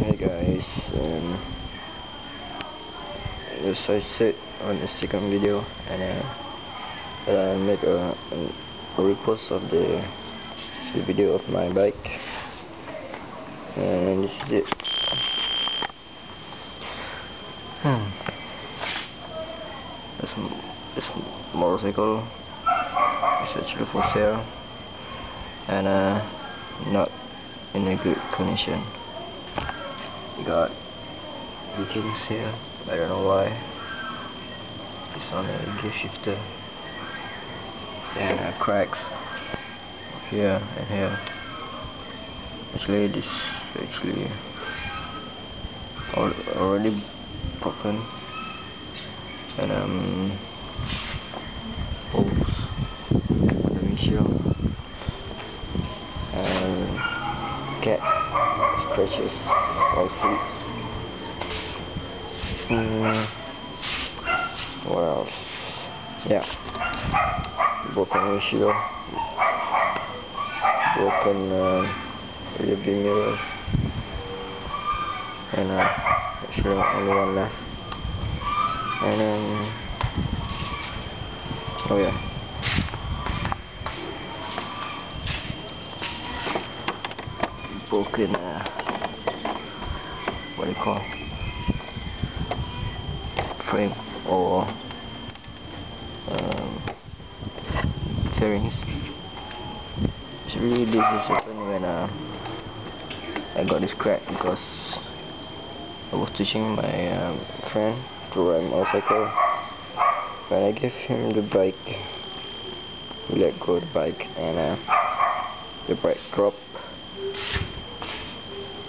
Hey guys, as I said on the second video, and I make a repost of the video of my bike, and this is it. This motorcycle is actually for sale and not in a good condition. Got details here, I don't know why. It's on a gear shifter and cracks here and here. Actually this already broken, and holes on the windshield and cat scratches on seat. What else? Yeah, broken windshield, broken rear view mirror, and actually only one left. And oh yeah, broken what do you call frame or fairings. Actually this is happened when I got this crack because I was teaching my friend to ride motorcycle. When I gave him the bike, he let go of the bike, and the bike dropped.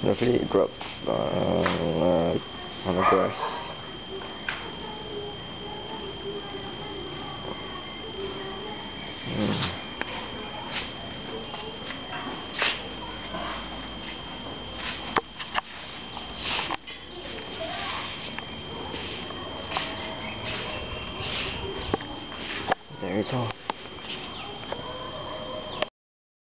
Luckily it dropped on the grass. There is all.